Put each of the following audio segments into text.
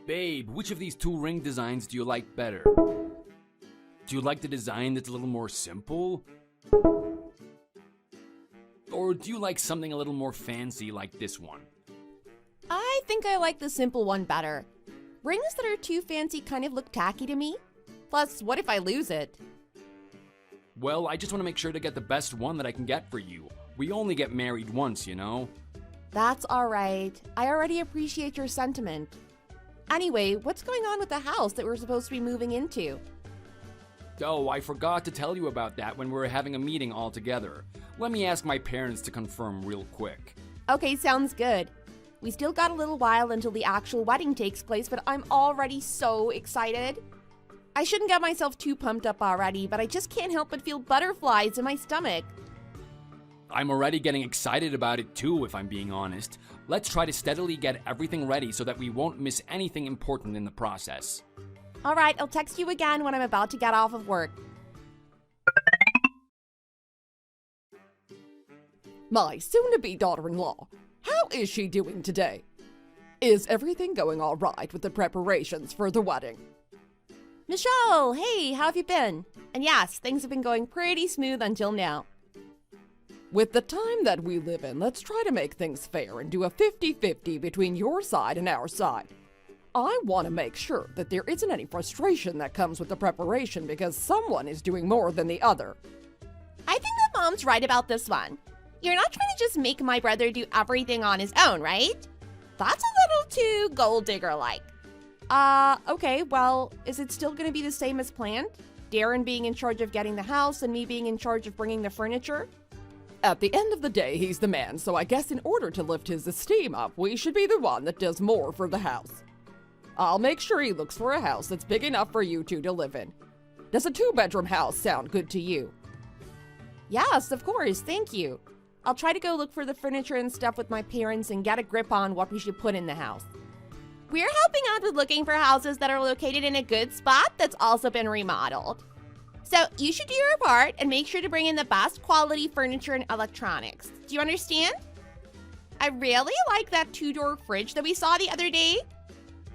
Babe, which of these two ring designs do you like better? Do you like the design that's a little more simple? Or do you like something a little more fancy like this one? I think I like the simple one better. Rings that are too fancy kind of look tacky to me. Plus, what if I lose it? Well, I just want to make sure to get the best one that I can get for you. We only get married once, you know? That's alright. I already appreciate your sentiment. Anyway, what's going on with the house that we're supposed to be moving into? Oh, I forgot to tell you about that when we were having a meeting all together. Let me ask my parents to confirm real quick. Okay, sounds good. We still got a little while until the actual wedding takes place, but I'm already so excited. I shouldn't get myself too pumped up already, but I just can't help but feel butterflies in my stomach. I'm already getting excited about it too, if I'm being honest. Let's try to steadily get everything ready so that we won't miss anything important in the process. Alright, I'll text you again when I'm about to get off of work. My soon-to-be daughter-in-law, how is she doing today? Is everything going all right with the preparations for the wedding? Michelle, hey, how have you been? And yes, things have been going pretty smooth until now. With the time that we live in, let's try to make things fair and do a 50-50 between your side and our side. I want to make sure that there isn't any frustration that comes with the preparation because someone is doing more than the other. I think that Mom's right about this one. You're not trying to just make my brother do everything on his own, right? That's a little too gold digger-like. Okay, well, is it still going to be the same as planned? Darren being in charge of getting the house and me being in charge of bringing the furniture? At the end of the day, he's the man, so I guess in order to lift his esteem up, we should be the one that does more for the house. I'll make sure he looks for a house that's big enough for you two to live in. Does a 2-bedroom house sound good to you? Yes, of course, thank you. I'll try to go look for the furniture and stuff with my parents and get a grip on what we should put in the house. We're helping out with looking for houses that are located in a good spot that's also been remodeled. So you should do your part and make sure to bring in the best quality furniture and electronics. Do you understand? I really like that 2-door fridge that we saw the other day.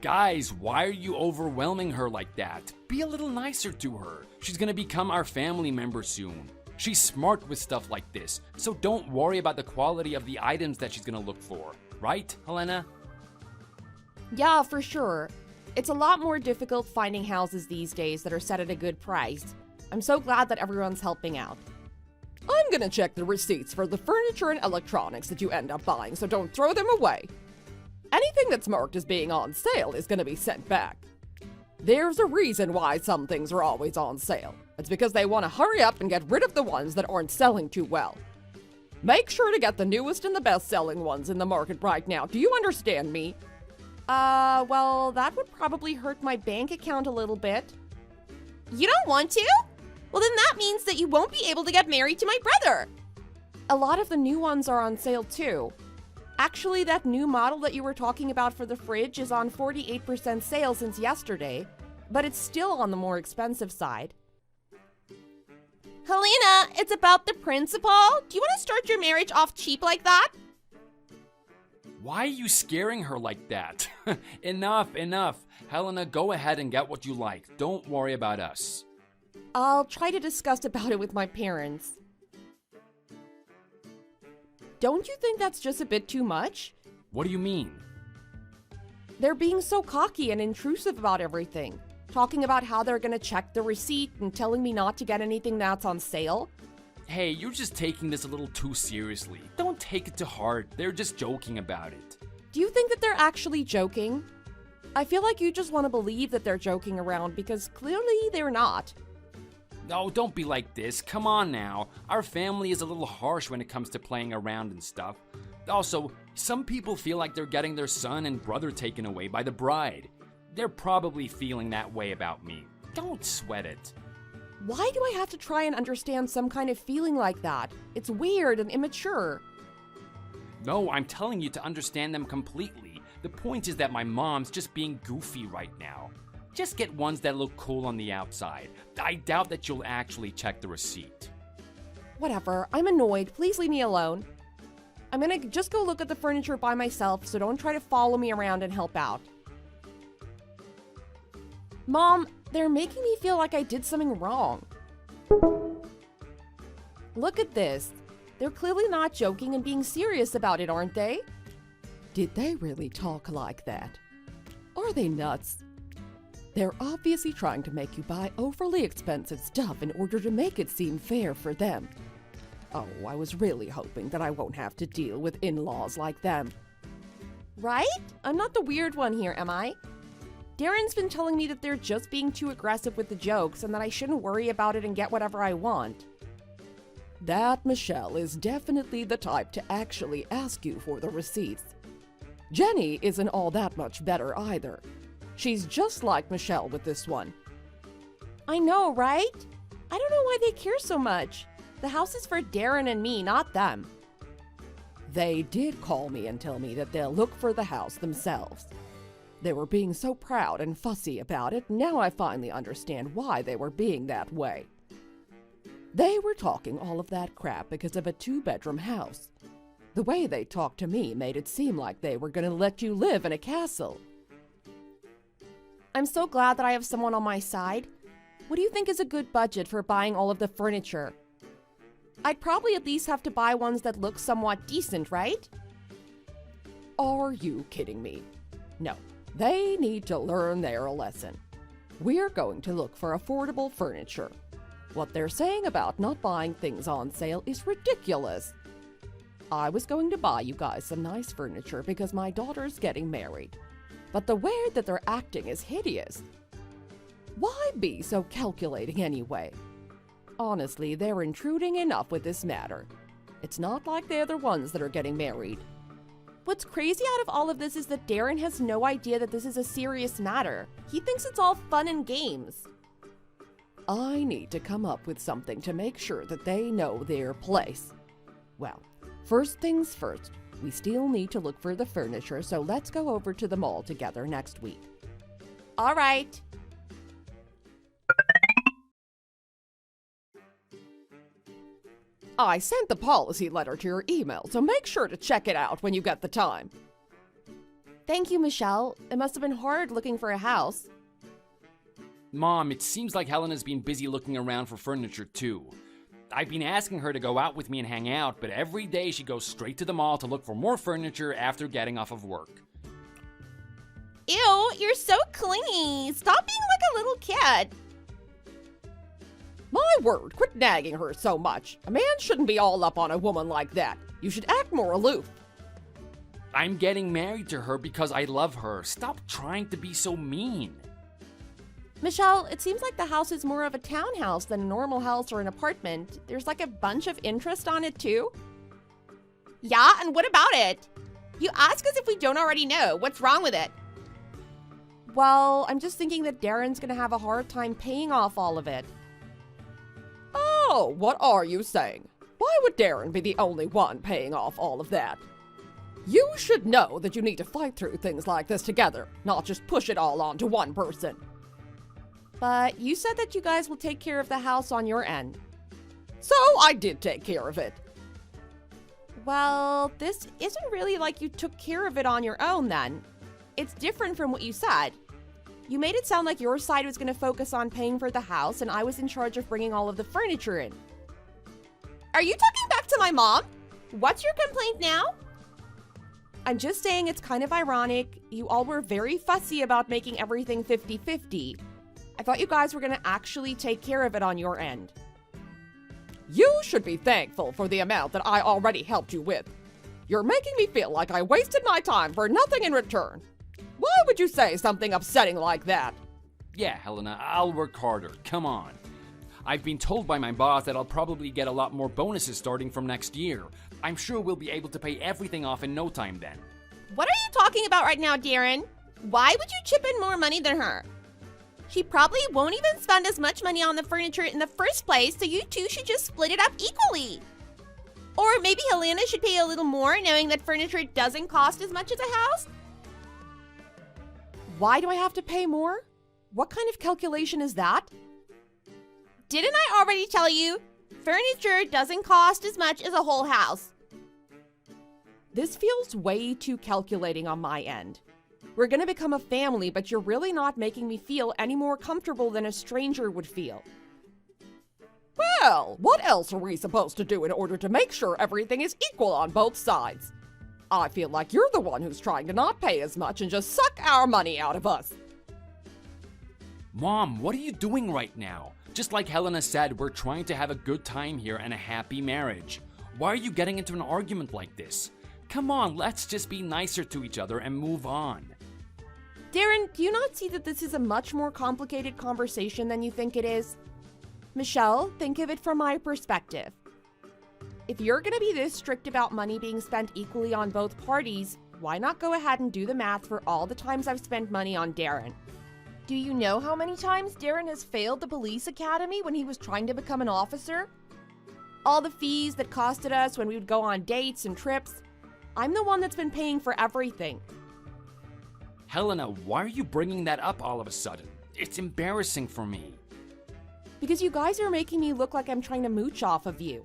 Guys, why are you overwhelming her like that? Be a little nicer to her. She's gonna become our family member soon. She's smart with stuff like this, so don't worry about the quality of the items that she's gonna look for. Right, Helena? Yeah, for sure. It's a lot more difficult finding houses these days that are set at a good price. I'm so glad that everyone's helping out. I'm gonna check the receipts for the furniture and electronics that you end up buying, so don't throw them away. Anything that's marked as being on sale is gonna be sent back. There's a reason why some things are always on sale. It's because they want to hurry up and get rid of the ones that aren't selling too well. Make sure to get the newest and the best-selling ones in the market right now. Do you understand me? Well, that would probably hurt my bank account a little bit. You don't want to? Well, then that means that you won't be able to get married to my brother. A lot of the new ones are on sale too. Actually, that new model that you were talking about for the fridge is on 48% sale since yesterday, but it's still on the more expensive side. Helena, it's about the principal. Do you want to start your marriage off cheap like that? Why are you scaring her like that? Enough. Helena, go ahead and get what you like. Don't worry about us. I'll try to discuss about it with my parents. Don't you think that's just a bit too much? What do you mean? They're being so cocky and intrusive about everything. Talking about how they're gonna check the receipt and telling me not to get anything that's on sale. Hey, you're just taking this a little too seriously. Don't take it to heart. They're just joking about it. Do you think that they're actually joking? I feel like you just want to believe that they're joking around because clearly they're not. No, don't be like this. Come on now. Our family is a little harsh when it comes to playing around and stuff. Also, some people feel like they're getting their son and brother taken away by the bride. They're probably feeling that way about me. Don't sweat it. Why do I have to try and understand some kind of feeling like that? It's weird and immature. No, I'm telling you to understand them completely. The point is that my mom's just being goofy right now. Just get ones that look cool on the outside. I doubt that you'll actually check the receipt. Whatever, I'm annoyed. Please leave me alone. I'm gonna just go look at the furniture by myself, so don't try to follow me around and help out. Mom, they're making me feel like I did something wrong. Look at this. They're clearly not joking and being serious about it, aren't they? Did they really talk like that? Are they nuts? They're obviously trying to make you buy overly expensive stuff in order to make it seem fair for them. Oh, I was really hoping that I won't have to deal with in-laws like them. Right? I'm not the weird one here, am I? Darren's been telling me that they're just being too aggressive with the jokes and that I shouldn't worry about it and get whatever I want. That Michelle is definitely the type to actually ask you for the receipts. Jenny isn't all that much better either. She's just like Michelle with this one. I know, right? I don't know why they care so much. The house is for Darren and me, not them. They did call me and tell me that they'll look for the house themselves. They were being so proud and fussy about it, now I finally understand why they were being that way. They were talking all of that crap because of a 2-bedroom house. The way they talked to me made it seem like they were going to let you live in a castle. I'm so glad that I have someone on my side. What do you think is a good budget for buying all of the furniture? I'd probably at least have to buy ones that look somewhat decent, right? Are you kidding me? No, they need to learn their lesson. We're going to look for affordable furniture. What they're saying about not buying things on sale is ridiculous. I was going to buy you guys some nice furniture because my daughter's getting married. But the way that they're acting is hideous. Why be so calculating anyway? Honestly, they're intruding enough with this matter. It's not like they're the ones that are getting married. What's crazy out of all of this is that Darren has no idea that this is a serious matter. He thinks it's all fun and games. I need to come up with something to make sure that they know their place. Well, first things first, we still need to look for the furniture, so let's go over to the mall together next week. All right. I sent the policy letter to your email, so make sure to check it out when you get the time. Thank you, Michelle. It must have been hard looking for a house. Mom, it seems like Helena's been busy looking around for furniture too. I've been asking her to go out with me and hang out, but every day she goes straight to the mall to look for more furniture after getting off of work. Ew, you're so clingy. Stop being like a little kid. My word, quit nagging her so much. A man shouldn't be all up on a woman like that. You should act more aloof. I'm getting married to her because I love her. Stop trying to be so mean. Michelle, it seems like the house is more of a townhouse than a normal house or an apartment. There's like a bunch of interest on it too. Yeah, and what about it? You ask as if we don't already know. What's wrong with it? Well, I'm just thinking that Darren's gonna have a hard time paying off all of it. Oh, what are you saying? Why would Darren be the only one paying off all of that? You should know that you need to fight through things like this together, not just push it all onto one person. But you said that you guys will take care of the house on your end. So I did take care of it. Well, this isn't really like you took care of it on your own then. It's different from what you said. You made it sound like your side was going to focus on paying for the house and I was in charge of bringing all of the furniture in. Are you talking back to my mom? What's your complaint now? I'm just saying it's kind of ironic. You all were very fussy about making everything 50-50. I thought you guys were going to actually take care of it on your end. You should be thankful for the amount that I already helped you with. You're making me feel like I wasted my time for nothing in return. Why would you say something upsetting like that? Yeah, Helena, I'll work harder. Come on. I've been told by my boss that I'll probably get a lot more bonuses starting from next year. I'm sure we'll be able to pay everything off in no time then. What are you talking about right now, Darren? Why would you chip in more money than her? She probably won't even spend as much money on the furniture in the first place, so you two should just split it up equally. Or maybe Helena should pay a little more, knowing that furniture doesn't cost as much as a house? Why do I have to pay more? What kind of calculation is that? Didn't I already tell you? Furniture doesn't cost as much as a whole house. This feels way too calculating on my end. We're gonna become a family, but you're really not making me feel any more comfortable than a stranger would feel. Well, what else are we supposed to do in order to make sure everything is equal on both sides? I feel like you're the one who's trying to not pay as much and just suck our money out of us. Mom, what are you doing right now? Just like Helena said, we're trying to have a good time here and a happy marriage. Why are you getting into an argument like this? Come on, let's just be nicer to each other and move on. Darren, do you not see that this is a much more complicated conversation than you think it is? Michelle, think of it from my perspective. If you're gonna be this strict about money being spent equally on both parties, why not go ahead and do the math for all the times I've spent money on Darren? Do you know how many times Darren has failed the police academy when he was trying to become an officer? All the fees that costed us when we would go on dates and trips. I'm the one that's been paying for everything. Helena, why are you bringing that up all of a sudden? It's embarrassing for me. Because you guys are making me look like I'm trying to mooch off of you.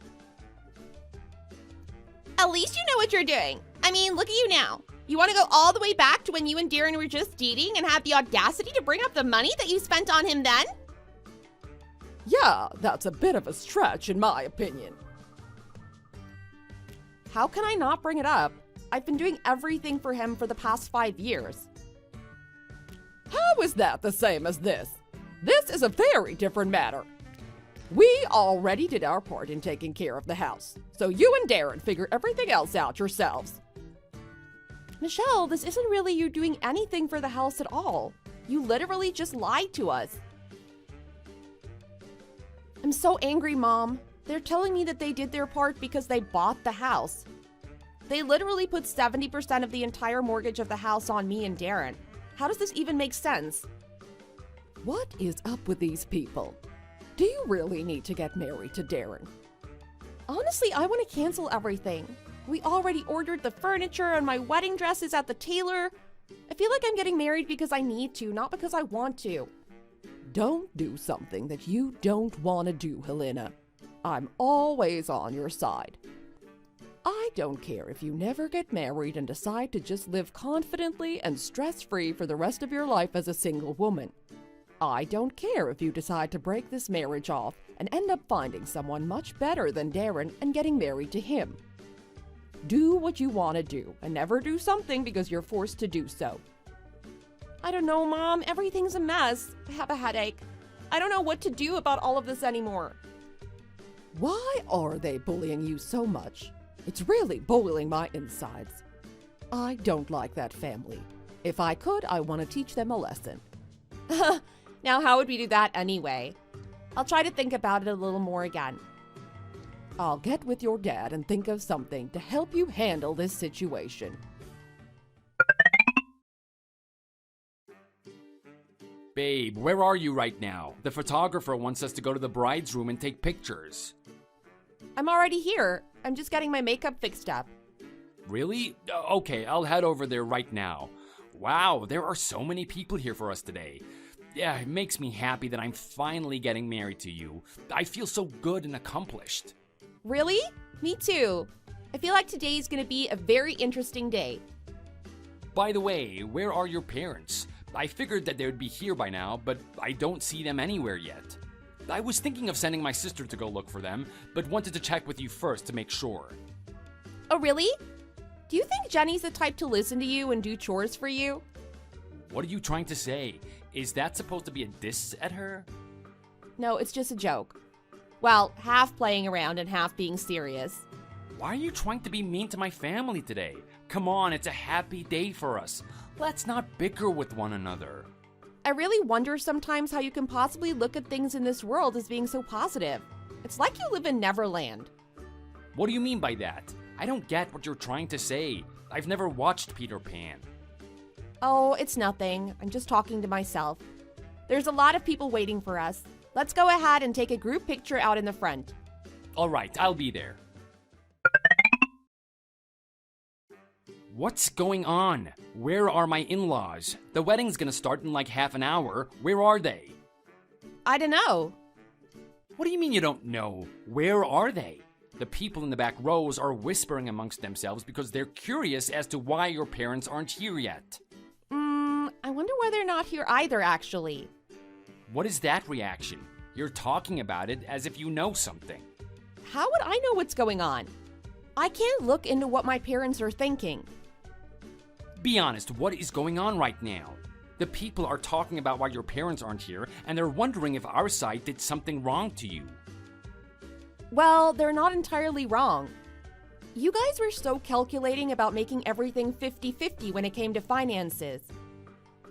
At least you know what you're doing. I mean, look at you now. You want to go all the way back to when you and Darren were just dating and have the audacity to bring up the money that you spent on him then? Yeah, that's a bit of a stretch in my opinion. How can I not bring it up? I've been doing everything for him for the past 5 years. How is that the same as this? This is a very different matter. We already did our part in taking care of the house, so you and Darren figure everything else out yourselves. Michelle, this isn't really you doing anything for the house at all. You literally just lied to us. I'm so angry, Mom. They're telling me that they did their part because they bought the house. They literally put 70% of the entire mortgage of the house on me and Darren. How does this even make sense? What is up with these people? Do you really need to get married to Darren? Honestly, I want to cancel everything. We already ordered the furniture and my wedding dress is at the tailor. I feel like I'm getting married because I need to, not because I want to. Don't do something that you don't want to do, Helena. I'm always on your side. I don't care if you never get married and decide to just live confidently and stress-free for the rest of your life as a single woman. I don't care if you decide to break this marriage off and end up finding someone much better than Darren and getting married to him. Do what you want to do and never do something because you're forced to do so. I don't know, Mom. Everything's a mess. I have a headache. I don't know what to do about all of this anymore. Why are they bullying you so much? It's really boiling my insides. I don't like that family. If I could, I want to teach them a lesson. Now, how would we do that anyway? I'll try to think about it a little more again. I'll get with your dad and think of something to help you handle this situation. Babe, where are you right now? The photographer wants us to go to the bride's room and take pictures. I'm already here. I'm just getting my makeup fixed up. Really? Okay, I'll head over there right now. Wow, there are so many people here for us today. Yeah, it makes me happy that I'm finally getting married to you. I feel so good and accomplished. Really? Me too. I feel like today's gonna be a very interesting day. By the way, where are your parents? I figured that they would be here by now, but I don't see them anywhere yet. I was thinking of sending my sister to go look for them, but wanted to check with you first to make sure. Oh, really? Do you think Jenny's the type to listen to you and do chores for you? What are you trying to say? Is that supposed to be a diss at her? No, it's just a joke. Well, half playing around and half being serious. Why are you trying to be mean to my family today? Come on, it's a happy day for us. Let's not bicker with one another. I really wonder sometimes how you can possibly look at things in this world as being so positive. It's like you live in Neverland. What do you mean by that? I don't get what you're trying to say. I've never watched Peter Pan. Oh, it's nothing. I'm just talking to myself. There's a lot of people waiting for us. Let's go ahead and take a group picture out in the front. All right, I'll be there. What's going on? Where are my in-laws? The wedding's gonna start in like half an hour. Where are they? I don't know. What do you mean you don't know? Where are they? The people in the back rows are whispering amongst themselves because they're curious as to why your parents aren't here yet. wonder why they're not here either, actually. What is that reaction? You're talking about it as if you know something. How would I know what's going on? I can't look into what my parents are thinking. Be honest, what is going on right now? The people are talking about why your parents aren't here, and they're wondering if our side did something wrong to you. Well, they're not entirely wrong. You guys were so calculating about making everything 50-50 when it came to finances.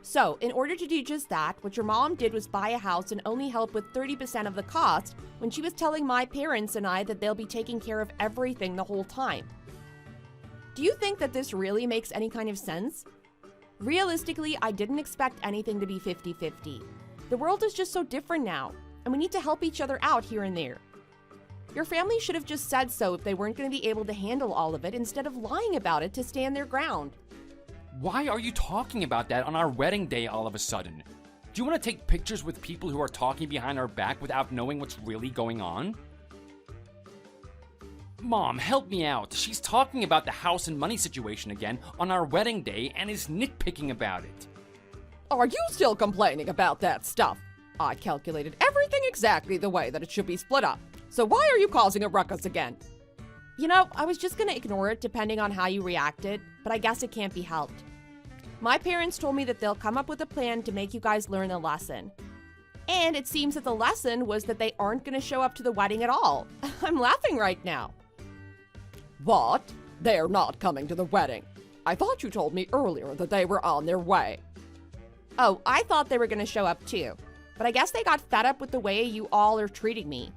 So, in order to do just that, what your mom did was buy a house and only help with 30% of the cost when she was telling my parents and I that they'll be taking care of everything the whole time. Do you think that this really makes any kind of sense? Realistically, I didn't expect anything to be 50-50. The world is just so different now, and we need to help each other out here and there. Your family should have just said so if they weren't going to be able to handle all of it instead of lying about it to stand their ground. Why are you talking about that on our wedding day all of a sudden? Do you want to take pictures with people who are talking behind our back without knowing what's really going on? Mom, help me out. She's talking about the house and money situation again on our wedding day and is nitpicking about it. Are you still complaining about that stuff? I calculated everything exactly the way that it should be split up. So why are you causing a ruckus again? You know, I was just gonna ignore it depending on how you reacted, but I guess it can't be helped. My parents told me that they'll come up with a plan to make you guys learn a lesson. And it seems that the lesson was that they aren't gonna show up to the wedding at all. I'm laughing right now. What? They're not coming to the wedding. I thought you told me earlier that they were on their way. Oh, I thought they were gonna show up too, but I guess they got fed up with the way you all are treating me.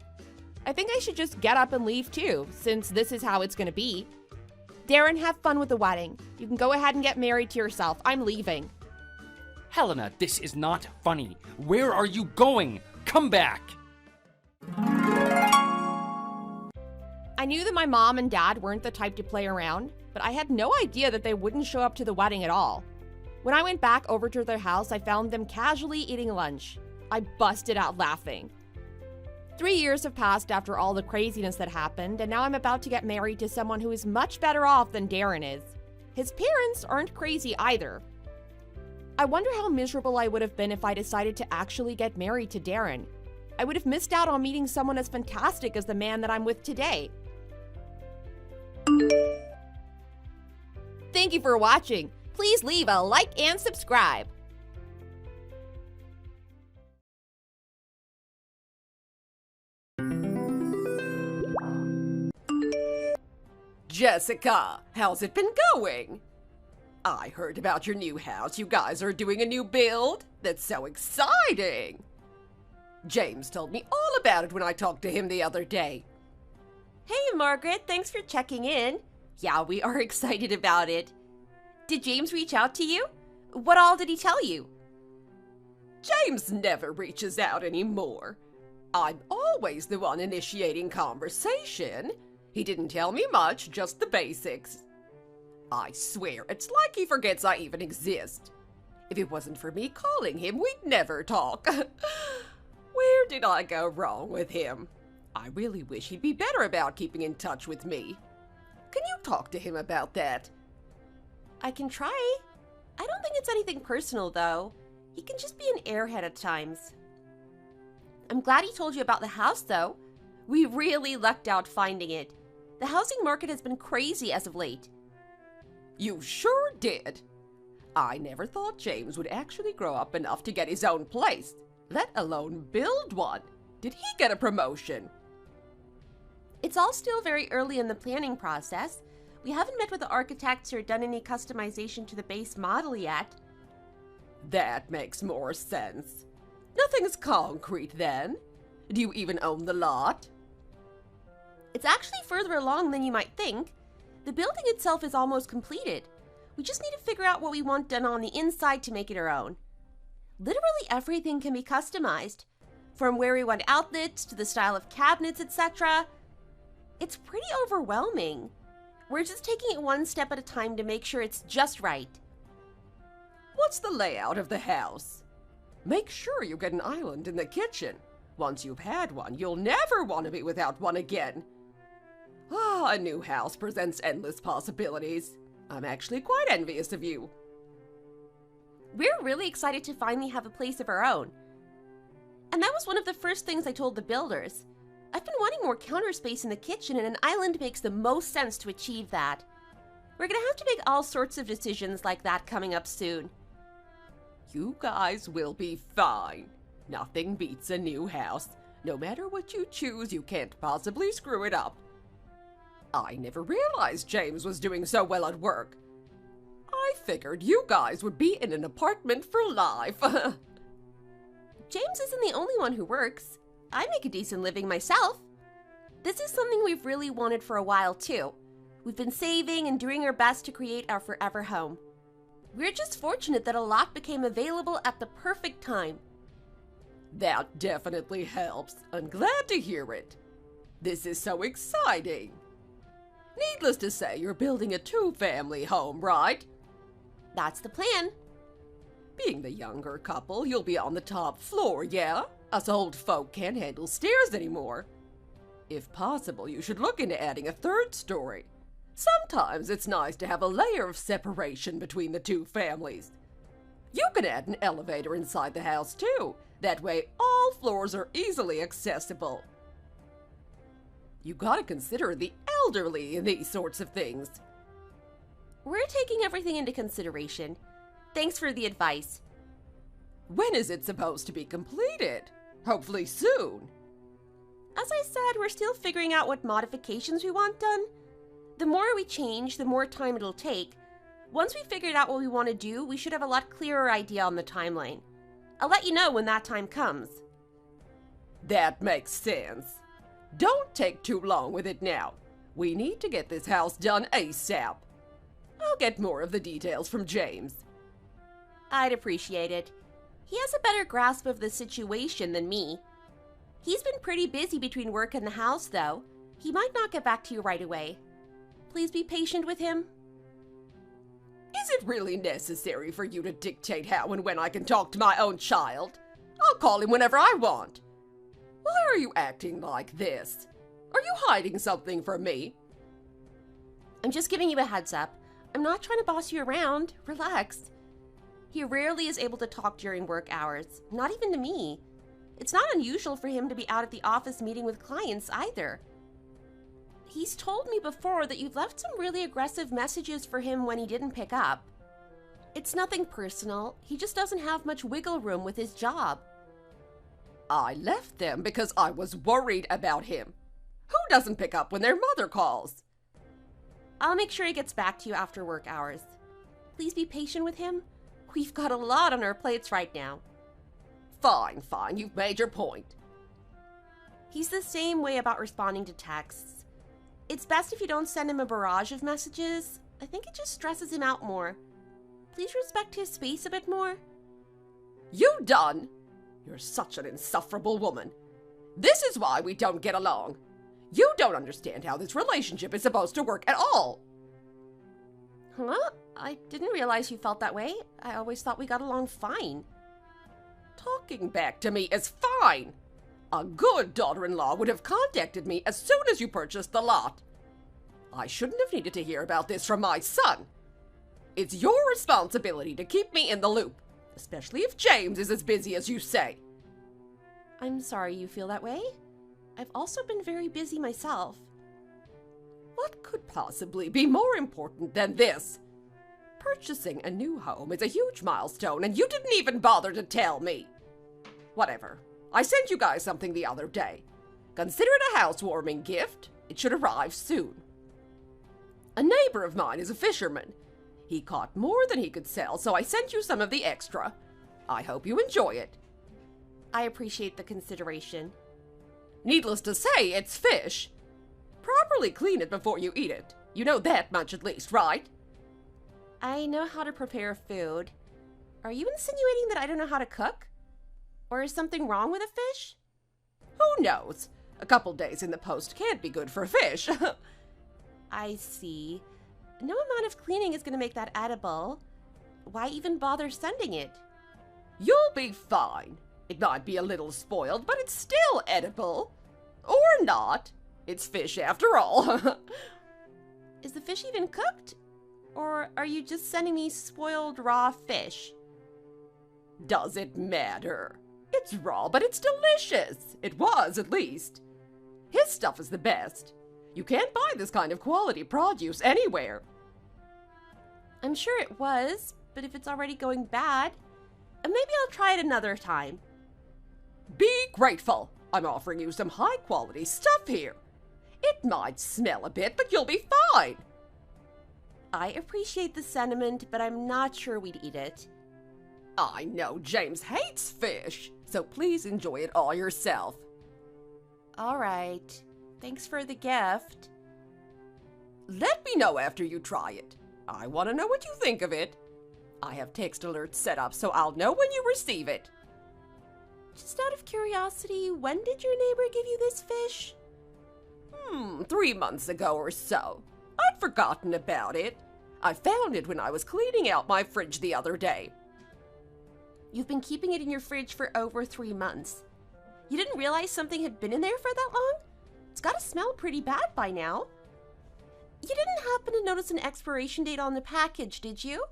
I think I should just get up and leave too, since this is how it's gonna be. Darren, have fun with the wedding. You can go ahead and get married to yourself. I'm leaving. Helena, this is not funny. Where are you going? Come back! I knew that my mom and dad weren't the type to play around, but I had no idea that they wouldn't show up to the wedding at all. When I went back over to their house, I found them casually eating lunch. I busted out laughing. 3 years have passed after all the craziness that happened, and now I'm about to get married to someone who is much better off than Darren is. His parents aren't crazy either. I wonder how miserable I would have been if I decided to actually get married to Darren. I would have missed out on meeting someone as fantastic as the man that I'm with today. Thank you for watching. Please leave a like and subscribe. Jessica, how's it been going? I heard about your new house. You guys are doing a new build? That's so exciting! James told me all about it when I talked to him the other day. Hey, Margaret, thanks for checking in. Yeah, we are excited about it. Did James reach out to you? What all did he tell you? James never reaches out anymore. I'm always the one initiating conversation. He didn't tell me much, just the basics. I swear, it's like he forgets I even exist. If it wasn't for me calling him, we'd never talk. Where did I go wrong with him? I really wish he'd be better about keeping in touch with me. Can you talk to him about that? I can try. I don't think it's anything personal, though. He can just be an airhead at times. I'm glad he told you about the house, though. We really lucked out finding it. The housing market has been crazy as of late. You sure did. I never thought James would actually grow up enough to get his own place, let alone build one. Did he get a promotion? It's all still very early in the planning process. We haven't met with the architects or done any customization to the base model yet. That makes more sense. Nothing's concrete then. Do you even own the lot? It's actually further along than you might think. The building itself is almost completed. We just need to figure out what we want done on the inside to make it our own. Literally everything can be customized, from where we want outlets to the style of cabinets, etc. It's pretty overwhelming. We're just taking it one step at a time to make sure it's just right. What's the layout of the house? Make sure you get an island in the kitchen. Once you've had one, you'll never want to be without one again. A new house presents endless possibilities. I'm actually quite envious of you. We're really excited to finally have a place of our own. And that was one of the first things I told the builders. I've been wanting more counter space in the kitchen, and an island makes the most sense to achieve that. We're gonna have to make all sorts of decisions like that coming up soon. You guys will be fine. Nothing beats a new house. No matter what you choose, you can't possibly screw it up. I never realized James was doing so well at work. I figured you guys would be in an apartment for life. James isn't the only one who works. I make a decent living myself. This is something we've really wanted for a while, too. We've been saving and doing our best to create our forever home. We're just fortunate that a lot became available at the perfect time. That definitely helps. I'm glad to hear it. This is so exciting. Needless to say, you're building a two-family home, right? That's the plan. Being the younger couple, you'll be on the top floor, yeah? Us old folk can't handle stairs anymore. If possible, you should look into adding a third story. Sometimes it's nice to have a layer of separation between the two families. You can add an elevator inside the house, too. That way, all floors are easily accessible. You gotta consider the elderly in these sorts of things. We're taking everything into consideration. Thanks for the advice. When is it supposed to be completed? Hopefully soon. As I said, we're still figuring out what modifications we want done. The more we change, the more time it'll take. Once we figured out what we want to do, we should have a lot clearer idea on the timeline. I'll let you know when that time comes. That makes sense. Don't take too long with it now. We need to get this house done ASAP. I'll get more of the details from James. I'd appreciate it. He has a better grasp of the situation than me. He's been pretty busy between work and the house, though. He might not get back to you right away. Please be patient with him. Is it really necessary for you to dictate how and when I can talk to my own child? I'll call him whenever I want. Why are you acting like this? Are you hiding something from me? I'm just giving you a heads up. I'm not trying to boss you around. Relax. He rarely is able to talk during work hours, not even to me. It's not unusual for him to be out at the office meeting with clients either. He's told me before that you've left some really aggressive messages for him when he didn't pick up. It's nothing personal. He just doesn't have much wiggle room with his job. I left them because I was worried about him. Who doesn't pick up when their mother calls? I'll make sure he gets back to you after work hours. Please be patient with him. We've got a lot on our plates right now. Fine, you've made your point. He's the same way about responding to texts. It's best if you don't send him a barrage of messages. I think it just stresses him out more. Please respect his space a bit more. You done? You're such an insufferable woman. This is why we don't get along. You don't understand how this relationship is supposed to work at all. Huh? I didn't realize you felt that way. I always thought we got along fine. Talking back to me is fine. A good daughter-in-law would have contacted me as soon as you purchased the lot. I shouldn't have needed to hear about this from my son. It's your responsibility to keep me in the loop, especially if James is as busy as you say. I'm sorry you feel that way. I've also been very busy myself. What could possibly be more important than this? Purchasing a new home is a huge milestone, and you didn't even bother to tell me. Whatever. I sent you guys something the other day. Consider it a housewarming gift. It should arrive soon. A neighbor of mine is a fisherman. He caught more than he could sell, so I sent you some of the extra. I hope you enjoy it. I appreciate the consideration. Needless to say, it's fish. Properly clean it before you eat it. You know that much at least, right? I know how to prepare food. Are you insinuating that I don't know how to cook? Or is something wrong with a fish? Who knows? A couple days in the post can't be good for fish. I see. No amount of cleaning is going to make that edible. Why even bother sending it? You'll be fine. It might be a little spoiled, but it's still edible. Or not. It's fish after all. Is the fish even cooked? Or are you just sending me spoiled raw fish? Does it matter? It's raw, but it's delicious. It was, at least. His stuff is the best. You can't buy this kind of quality produce anywhere. I'm sure it was, but if it's already going bad, maybe I'll try it another time. Be grateful. I'm offering you some high-quality stuff here. It might smell a bit, but you'll be fine. I appreciate the sentiment, but I'm not sure we'd eat it. I know James hates fish, so please enjoy it all yourself. All right. Thanks for the gift. Let me know after you try it. I want to know what you think of it. I have text alerts set up so I'll know when you receive it. Just out of curiosity, when did your neighbor give you this fish? 3 months ago or so. I'd forgotten about it. I found it when I was cleaning out my fridge the other day. You've been keeping it in your fridge for over 3 months. You didn't realize something had been in there for that long? It's gotta smell pretty bad by now. You didn't happen to notice an expiration date on the package, did you?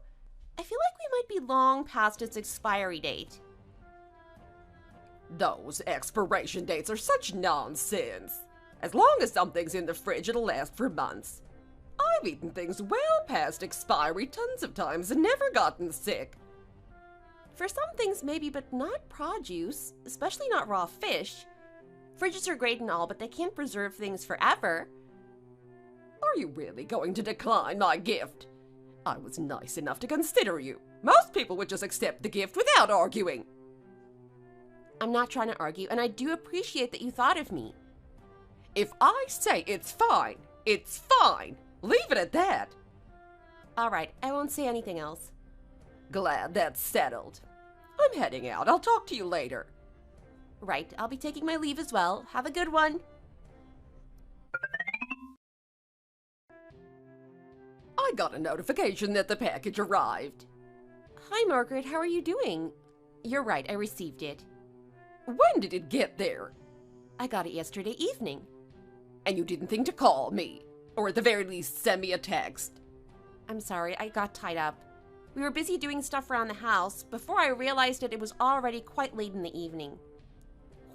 I feel like we might be long past its expiry date. Those expiration dates are such nonsense. As long as something's in the fridge, it'll last for months. I've eaten things well past expiry tons of times and never gotten sick. For some things maybe, but not produce, especially not raw fish. Fridges are great and all, but they can't preserve things forever. Are you really going to decline my gift? I was nice enough to consider you. Most people would just accept the gift without arguing. I'm not trying to argue, and I do appreciate that you thought of me. If I say it's fine, it's fine. Leave it at that. All right, I won't say anything else. Glad that's settled. I'm heading out. I'll talk to you later. Right, I'll be taking my leave as well. Have a good one. I got a notification that the package arrived. Hi, Margaret. How are you doing? You're right, I received it. When did it get there? I got it yesterday evening. And you didn't think to call me? Or at the very least, send me a text? I'm sorry, I got tied up. We were busy doing stuff around the house before I realized that it was already quite late in the evening.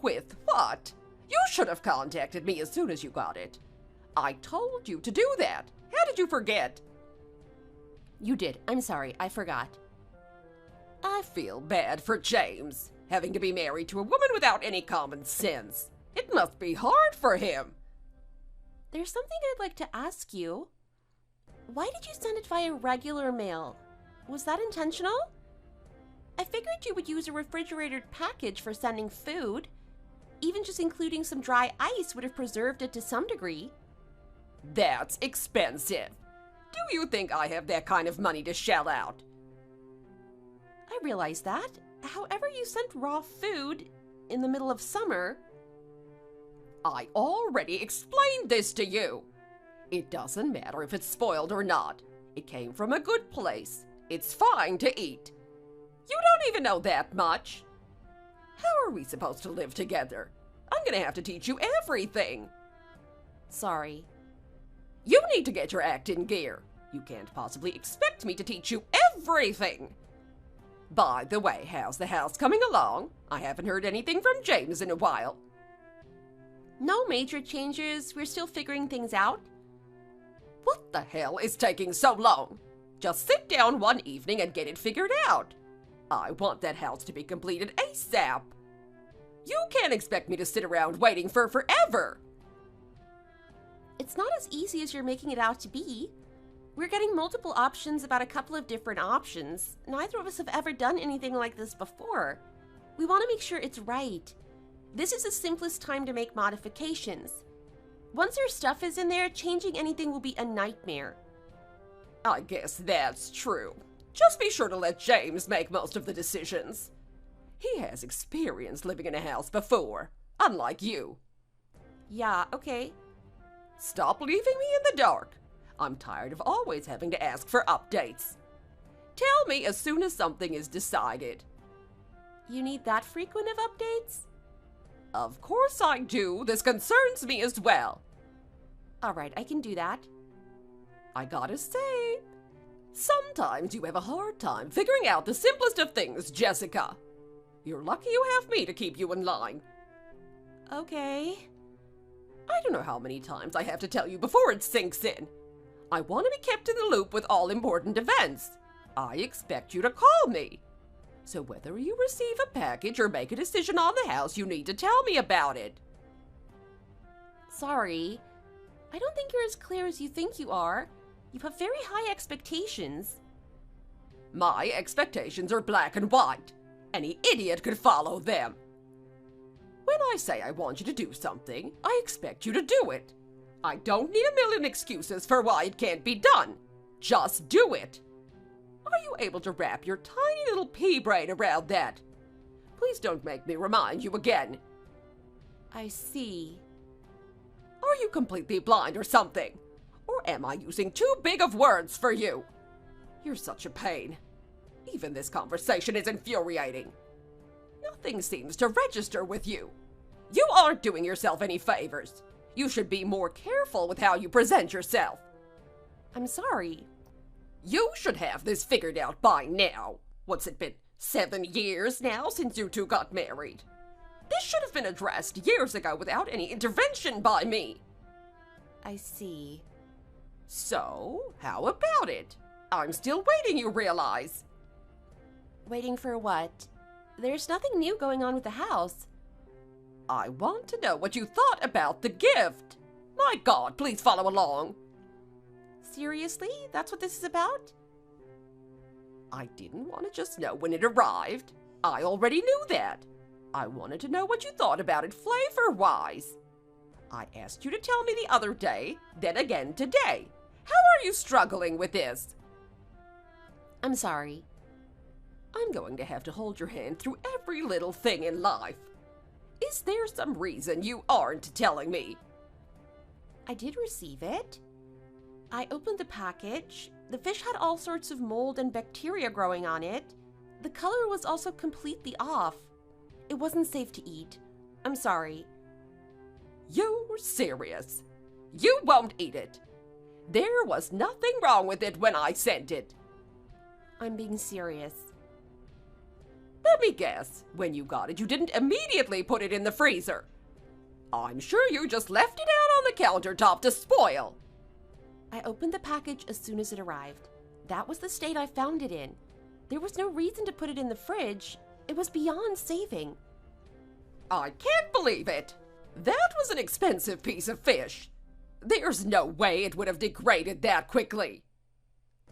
With what? You should have contacted me as soon as you got it. I told you to do that. How did you forget? You did. I'm sorry, I forgot. I feel bad for James, having to be married to a woman without any common sense. It must be hard for him. There's something I'd like to ask you. Why did you send it via regular mail? Was that intentional? I figured you would use a refrigerated package for sending food. Even just including some dry ice would have preserved it to some degree. That's expensive. Do you think I have that kind of money to shell out? I realize that. However, you sent raw food in the middle of summer. I already explained this to you. It doesn't matter if it's spoiled or not. It came from a good place. It's fine to eat. You don't even know that much. How are we supposed to live together? I'm gonna have to teach you everything. Sorry. You need to get your act in gear. You can't possibly expect me to teach you everything. By the way, how's the house coming along? I haven't heard anything from James in a while. No major changes. We're still figuring things out. What the hell is taking so long? Just sit down one evening and get it figured out. I want that house to be completed ASAP. You can't expect me to sit around waiting for forever. It's not as easy as you're making it out to be. We're getting multiple options about a couple of different options. Neither of us have ever done anything like this before. We want to make sure it's right. This is the simplest time to make modifications. Once your stuff is in there, changing anything will be a nightmare. I guess that's true. Just be sure to let James make most of the decisions. He has experience living in a house before, unlike you. Yeah, okay. Stop leaving me in the dark. I'm tired of always having to ask for updates. Tell me as soon as something is decided. You need that frequent of updates? Of course I do. This concerns me as well. All right, I can do that. I gotta say, sometimes you have a hard time figuring out the simplest of things, Jessica. You're lucky you have me to keep you in line. Okay. I don't know how many times I have to tell you before it sinks in. I want to be kept in the loop with all important events. I expect you to call me. So whether you receive a package or make a decision on the house, you need to tell me about it. Sorry. I don't think you're as clear as you think you are. You have very high expectations. My expectations are black and white. Any idiot could follow them. When I say I want you to do something, I expect you to do it. I don't need a million excuses for why it can't be done. Just do it. Are you able to wrap your tiny little pea brain around that? Please don't make me remind you again. I see. Are you completely blind or something? Or am I using too big of words for you? You're such a pain. Even this conversation is infuriating. Nothing seems to register with you. You aren't doing yourself any favors. You should be more careful with how you present yourself. I'm sorry. You should have this figured out by now. What's it been, 7 years now since you two got married? This should have been addressed years ago without any intervention by me. I see. So, how about it? I'm still waiting, you realize. Waiting for what? There's nothing new going on with the house. I want to know what you thought about the gift. My God, please follow along. Seriously? That's what this is about? I didn't want to just know when it arrived. I already knew that. I wanted to know what you thought about it flavor-wise. I asked you to tell me the other day, then again today. How are you struggling with this? I'm sorry. I'm going to have to hold your hand through every little thing in life. Is there some reason you aren't telling me? I did receive it. I opened the package. The fish had all sorts of mold and bacteria growing on it. The color was also completely off. It wasn't safe to eat. I'm sorry. You're serious? You won't eat it. There was nothing wrong with it when I sent it. I'm being serious. Let me guess. When you got it, you didn't immediately put it in the freezer. I'm sure you just left it out on the countertop to spoil. I opened the package as soon as it arrived. That was the state I found it in. There was no reason to put it in the fridge. It was beyond saving. I can't believe it. That was an expensive piece of fish. There's no way it would have degraded that quickly.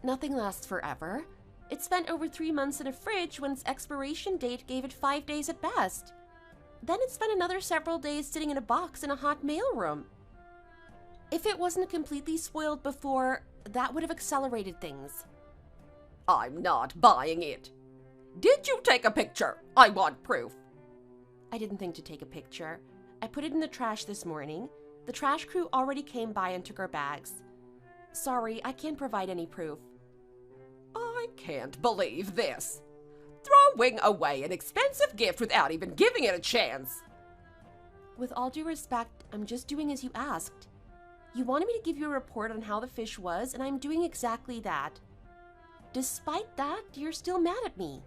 Nothing lasts forever. It spent over 3 months in a fridge when its expiration date gave it 5 days at best. Then it spent another several days sitting in a box in a hot mailroom. If it wasn't completely spoiled before, that would have accelerated things. I'm not buying it. Did you take a picture? I want proof. I didn't think to take a picture. I put it in the trash this morning. The trash crew already came by and took our bags. Sorry, I can't provide any proof. I can't believe this. Throwing away an expensive gift without even giving it a chance. With all due respect, I'm just doing as you asked. You wanted me to give you a report on how the fish was, and I'm doing exactly that. Despite that, you're still mad at me.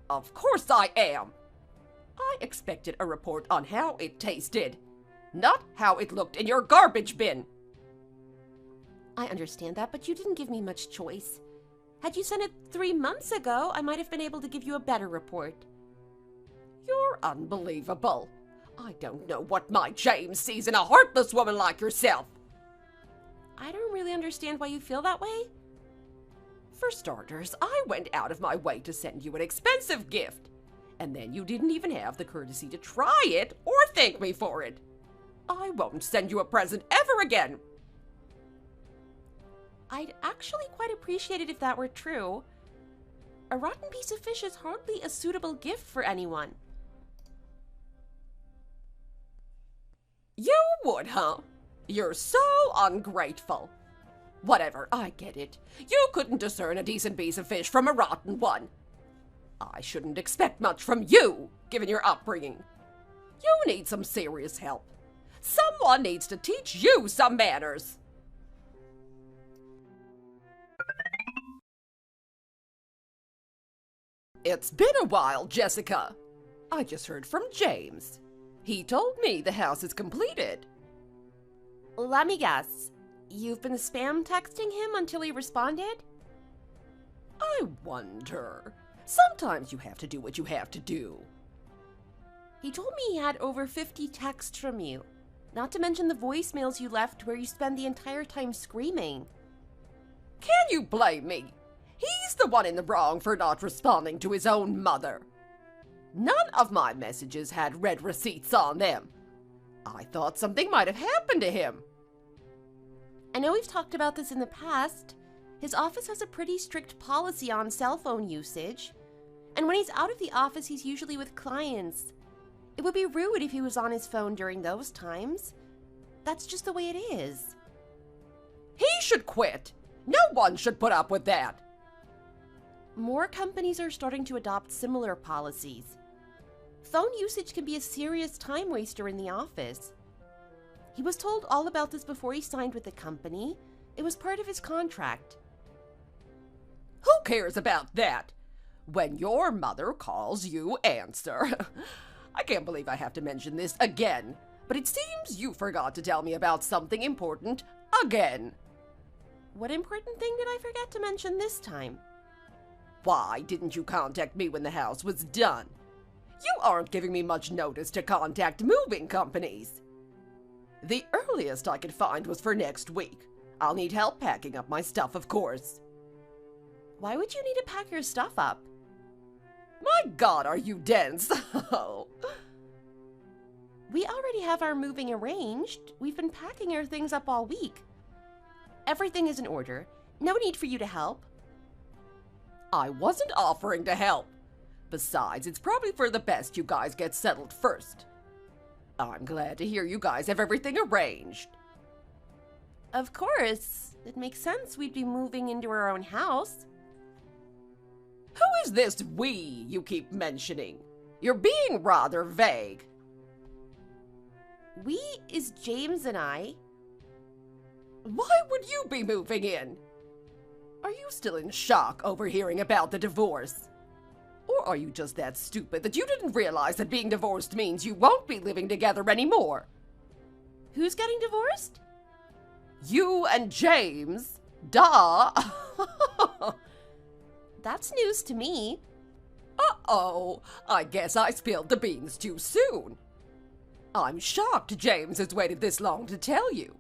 Of course I am. I expected a report on how it tasted, not how it looked in your garbage bin. I understand that, but you didn't give me much choice. Had you sent it 3 months ago, I might have been able to give you a better report. You're unbelievable. I don't know what my James sees in a heartless woman like yourself. I don't really understand why you feel that way. For starters, I went out of my way to send you an expensive gift, and then you didn't even have the courtesy to try it or thank me for it. I won't send you a present ever again. I'd actually quite appreciate it if that were true. A rotten piece of fish is hardly a suitable gift for anyone. You would, huh? You're so ungrateful. Whatever, I get it. You couldn't discern a decent piece of fish from a rotten one. I shouldn't expect much from you, given your upbringing. You need some serious help. Someone needs to teach you some manners. It's been a while, Jessica. I just heard from James. He told me the house is completed. Let me guess. You've been spam texting him until he responded? I wonder. Sometimes you have to do what you have to do. He told me he had over 50 texts from you. Not to mention the voicemails you left where you spend the entire time screaming. Can you blame me? He's the one in the wrong for not responding to his own mother. None of my messages had red receipts on them. I thought something might have happened to him. I know we've talked about this in the past. His office has a pretty strict policy on cell phone usage. And when he's out of the office, he's usually with clients. It would be rude if he was on his phone during those times. That's just the way it is. He should quit. No one should put up with that. More companies are starting to adopt similar policies. Phone usage can be a serious time waster in the office. He was told all about this before he signed with the company. It was part of his contract. Who cares about that? When your mother calls, you answer. I can't believe I have to mention this again, but it seems you forgot to tell me about something important again. What important thing did I forget to mention this time? Why didn't you contact me when the house was done? You aren't giving me much notice to contact moving companies. The earliest I could find was for next week. I'll need help packing up my stuff, of course. Why would you need to pack your stuff up? My God, are you dense? We already have our moving arranged. We've been packing our things up all week. Everything is in order. No need for you to help. I wasn't offering to help. Besides, it's probably for the best you guys get settled first. I'm glad to hear you guys have everything arranged. Of course. It makes sense we'd be moving into our own house. Who is this we you keep mentioning? You're being rather vague. We is James and I. Why would you be moving in? Are you still in shock over hearing about the divorce? Or are you just that stupid that you didn't realize that being divorced means you won't be living together anymore? Who's getting divorced? You and James. Duh. That's news to me. Uh-oh. I guess I spilled the beans too soon. I'm shocked James has waited this long to tell you.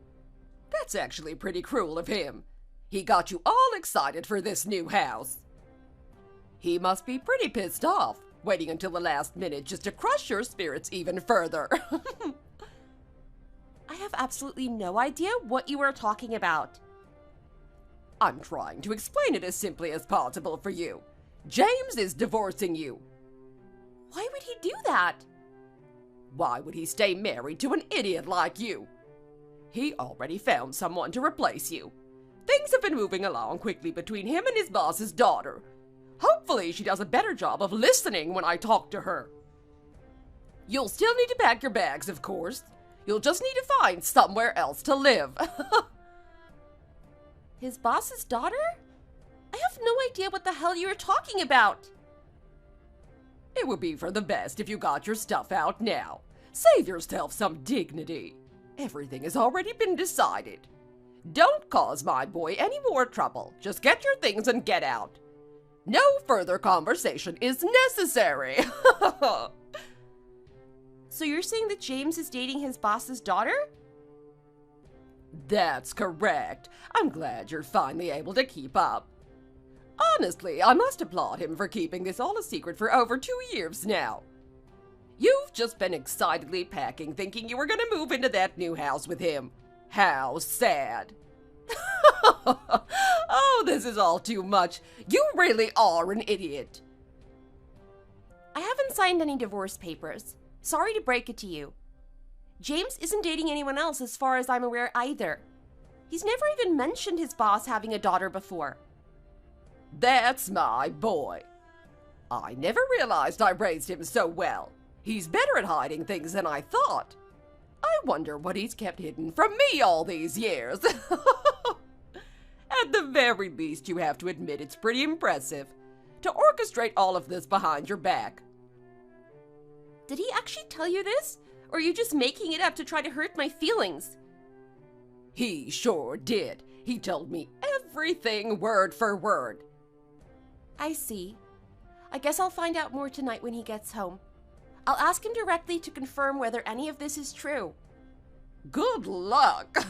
That's actually pretty cruel of him. He got you all excited for this new house. He must be pretty pissed off, waiting until the last minute just to crush your spirits even further. I have absolutely no idea what you are talking about. I'm trying to explain it as simply as possible for you. James is divorcing you. Why would he do that? Why would he stay married to an idiot like you? He already found someone to replace you. Things have been moving along quickly between him and his boss's daughter. Hopefully she does a better job of listening when I talk to her. You'll still need to pack your bags, of course. You'll just need to find somewhere else to live. His boss's daughter? I have no idea what the hell you're talking about. It would be for the best if you got your stuff out now. Save yourself some dignity. Everything has already been decided. Don't cause my boy any more trouble. Just get your things and get out. No further conversation is necessary. So you're saying that James is dating his boss's daughter? That's correct. I'm glad you're finally able to keep up. Honestly, I must applaud him for keeping this all a secret for over 2 years now. You've just been excitedly packing, thinking you were going to move into that new house with him. How sad. Oh, this is all too much. You really are an idiot. I haven't signed any divorce papers. Sorry to break it to you. James isn't dating anyone else as far as I'm aware either. He's never even mentioned his boss having a daughter before. That's my boy. I never realized I raised him so well. He's better at hiding things than I thought. I wonder what he's kept hidden from me all these years. At the very least, you have to admit it's pretty impressive to orchestrate all of this behind your back. Did he actually tell you this? Or are you just making it up to try to hurt my feelings? He sure did. He told me everything word for word. I see. I guess I'll find out more tonight when he gets home. I'll ask him directly to confirm whether any of this is true. Good luck.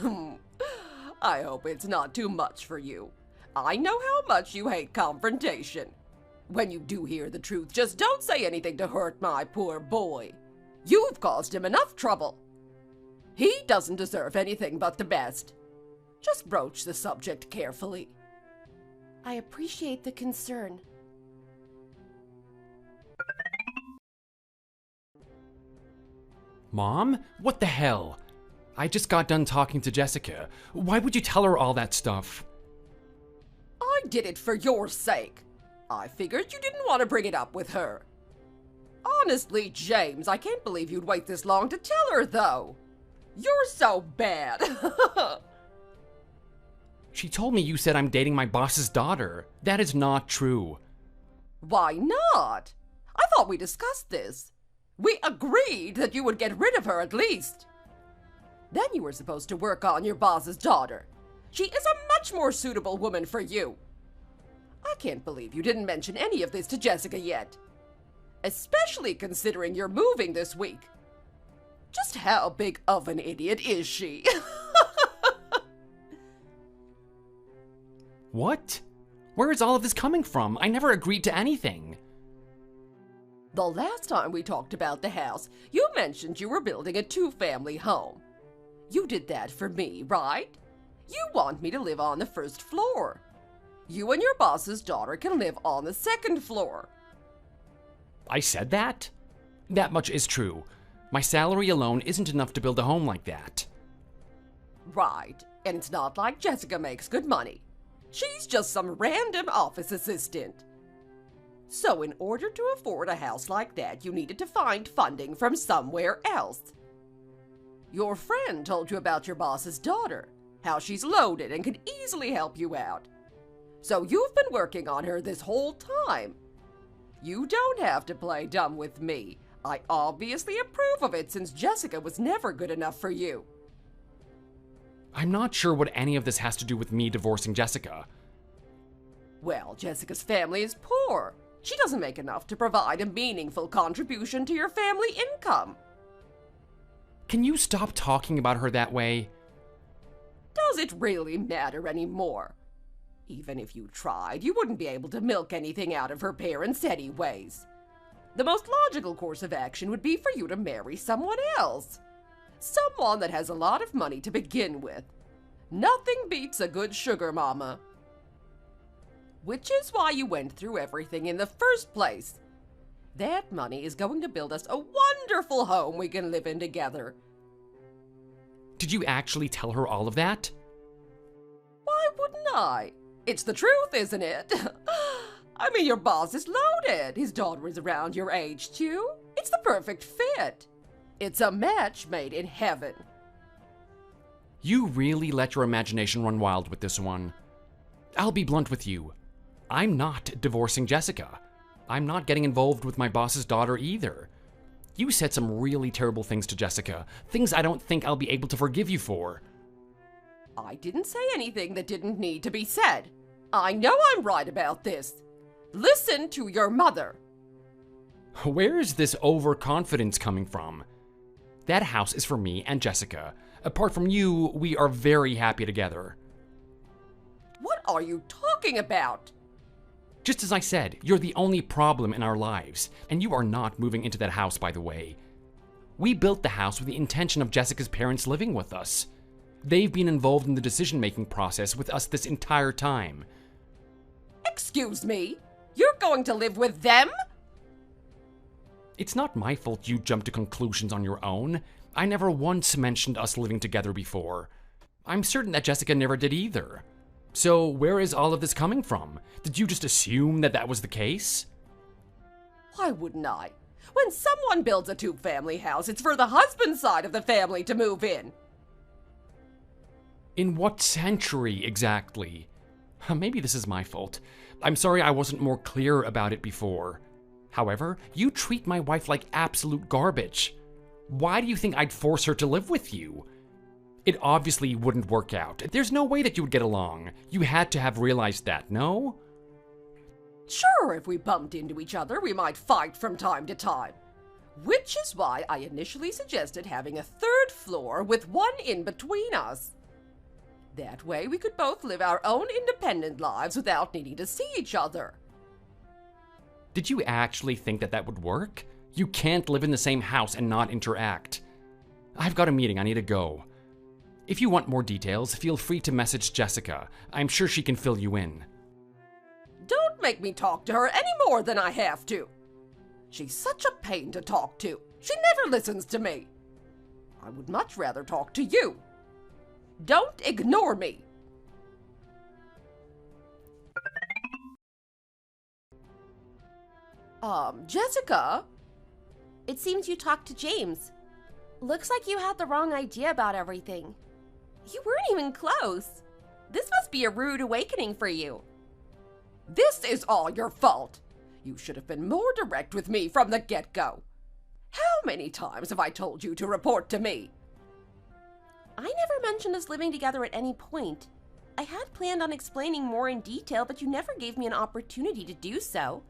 I hope it's not too much for you. I know how much you hate confrontation. When you do hear the truth, just don't say anything to hurt my poor boy. You've caused him enough trouble. He doesn't deserve anything but the best. Just broach the subject carefully. I appreciate the concern. Mom? What the hell? I just got done talking to Jessica. Why would you tell her all that stuff? I did it for your sake. I figured you didn't want to bring it up with her. Honestly, James, I can't believe you'd wait this long to tell her, though. You're so bad. She told me you said I'm dating my boss's daughter. That is not true. Why not? I thought we discussed this. We agreed that you would get rid of her at least. Then you were supposed to work on your boss's daughter. She is a much more suitable woman for you. I can't believe you didn't mention any of this to Jessica yet. Especially considering you're moving this week. Just how big of an idiot is she? What? Where is all of this coming from? I never agreed to anything. The last time we talked about the house, you mentioned you were building a two-family home. You did that for me, right? You want me to live on the first floor. You and your boss's daughter can live on the second floor. I said that? That much is true. My salary alone isn't enough to build a home like that. Right, and it's not like Jessica makes good money. She's just some random office assistant. So in order to afford a house like that, you needed to find funding from somewhere else. Your friend told you about your boss's daughter, how she's loaded and could easily help you out. So you've been working on her this whole time. You don't have to play dumb with me. I obviously approve of it since Jessica was never good enough for you. I'm not sure what any of this has to do with me divorcing Jessica. Well, Jessica's family is poor. She doesn't make enough to provide a meaningful contribution to your family income. Can you stop talking about her that way? Does it really matter anymore? Even if you tried, you wouldn't be able to milk anything out of her parents anyways. The most logical course of action would be for you to marry someone else. Someone that has a lot of money to begin with. Nothing beats a good sugar mama. Which is why you went through everything in the first place. That money is going to build us a wonderful home we can live in together. Did you actually tell her all of that? Why wouldn't I? It's the truth, isn't it? I mean, your boss is loaded. His daughter is around your age, too. It's the perfect fit. It's a match made in heaven. You really let your imagination run wild with this one. I'll be blunt with you. I'm not divorcing Jessica. I'm not getting involved with my boss's daughter either. You said some really terrible things to Jessica, things I don't think I'll be able to forgive you for. I didn't say anything that didn't need to be said. I know I'm right about this. Listen to your mother. Where is this overconfidence coming from? That house is for me and Jessica. Apart from you, we are very happy together. What are you talking about? Just as I said, you're the only problem in our lives, and you are not moving into that house, by the way. We built the house with the intention of Jessica's parents living with us. They've been involved in the decision-making process with us this entire time. Excuse me? You're going to live with them? It's not my fault you jumped to conclusions on your own. I never once mentioned us living together before. I'm certain that Jessica never did either. So where is all of this coming from? Did you just assume that that was the case? Why wouldn't I? When someone builds a two-family house, it's for the husband's side of the family to move in. In what century exactly? Maybe this is my fault. I'm sorry I wasn't more clear about it before. However, you treat my wife like absolute garbage. Why do you think I'd force her to live with you? It obviously wouldn't work out. There's no way that you would get along. You had to have realized that, no? Sure, if we bumped into each other, we might fight from time to time. Which is why I initially suggested having a third floor with one in between us. That way we could both live our own independent lives without needing to see each other. Did you actually think that that would work? You can't live in the same house and not interact. I've got a meeting, I need to go. If you want more details, feel free to message Jessica. I'm sure she can fill you in. Don't make me talk to her any more than I have to. She's such a pain to talk to. She never listens to me. I would much rather talk to you. Don't ignore me. Jessica? It seems you talked to James. Looks like you had the wrong idea about everything. You weren't even close. This must be a rude awakening for you. This is all your fault. You should have been more direct with me from the get-go. How many times have I told you to report to me? I never mentioned us living together at any point. I had planned on explaining more in detail, but you never gave me an opportunity to do so.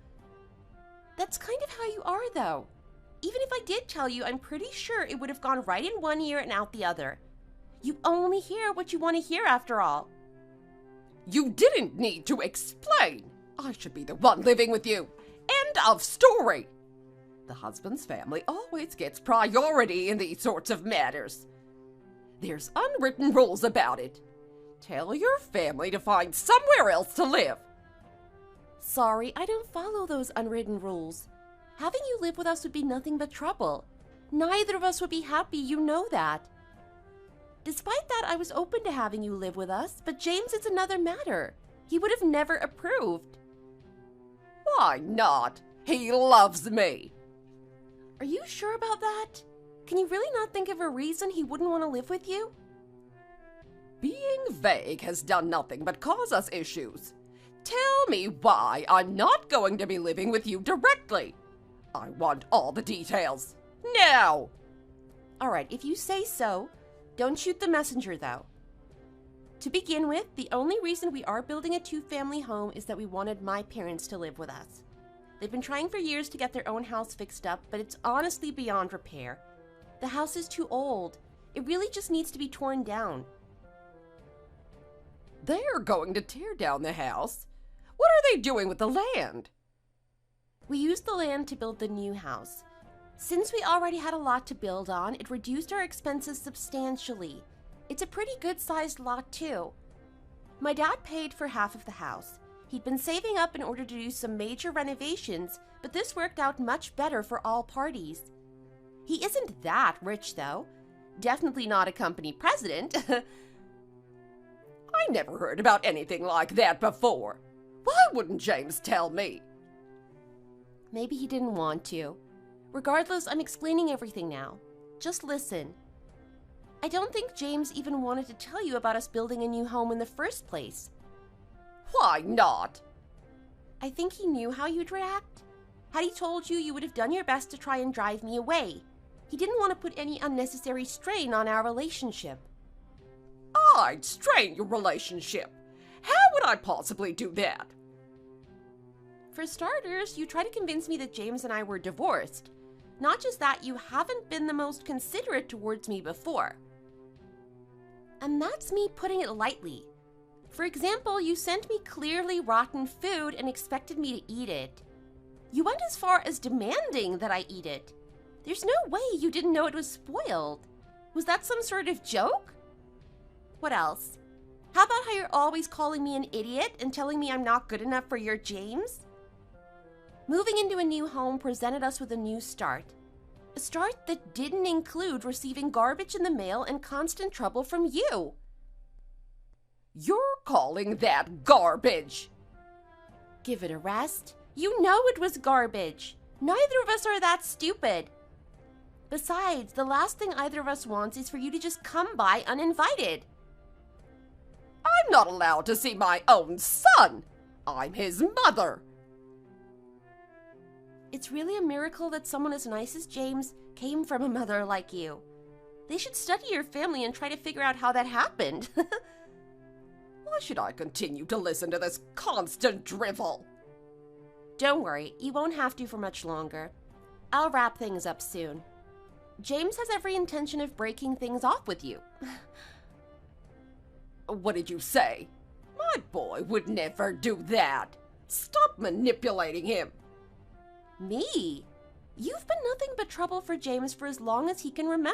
That's kind of how you are, though. Even if I did tell you, I'm pretty sure it would have gone right in one ear and out the other. You only hear what you want to hear, after all. You didn't need to explain. I should be the one living with you. End of story. The husband's family always gets priority in these sorts of matters. There's unwritten rules about it. Tell your family to find somewhere else to live. Sorry, I don't follow those unwritten rules. Having you live with us would be nothing but trouble. Neither of us would be happy, you know that. Despite that, I was open to having you live with us, but James is another matter. He would have never approved. Why not? He loves me. Are you sure about that? Can you really not think of a reason he wouldn't want to live with you? Being vague has done nothing but cause us issues. Tell me why I'm not going to be living with you directly. I want all the details. Now! All right, if you say so. Don't shoot the messenger, though. To begin with, the only reason we are building a two-family home is that we wanted my parents to live with us. They've been trying for years to get their own house fixed up, but it's honestly beyond repair. The house is too old. It really just needs to be torn down. They're going to tear down the house. What are they doing with the land? We used the land to build the new house. Since we already had a lot to build on, it reduced our expenses substantially. It's a pretty good-sized lot, too. My dad paid for half of the house. He'd been saving up in order to do some major renovations, but this worked out much better for all parties. He isn't that rich, though. Definitely not a company president. I never heard about anything like that before. Why wouldn't James tell me? Maybe he didn't want to. Regardless, I'm explaining everything now. Just listen. I don't think James even wanted to tell you about us building a new home in the first place. Why not? I think he knew how you'd react. Had he told you, you would have done your best to try and drive me away. He didn't want to put any unnecessary strain on our relationship. I'd strain your relationship. How would I possibly do that? For starters, you try to convince me that James and I were divorced. Not just that, you haven't been the most considerate towards me before. And that's me putting it lightly. For example, you sent me clearly rotten food and expected me to eat it. You went as far as demanding that I eat it. There's no way you didn't know it was spoiled. Was that some sort of joke? What else? How about how you're always calling me an idiot and telling me I'm not good enough for your James? Moving into a new home presented us with a new start. A start that didn't include receiving garbage in the mail and constant trouble from you. You're calling that garbage? Give it a rest. You know it was garbage. Neither of us are that stupid. Besides, the last thing either of us wants is for you to just come by uninvited. I'm not allowed to see my own son. I'm his mother. It's really a miracle that someone as nice as James came from a mother like you. They should study your family and try to figure out how that happened. Why should I continue to listen to this constant drivel? Don't worry, you won't have to for much longer. I'll wrap things up soon. James has every intention of breaking things off with you. What did you say? My boy would never do that. Stop manipulating him. Me? You've been nothing but trouble for James for as long as he can remember.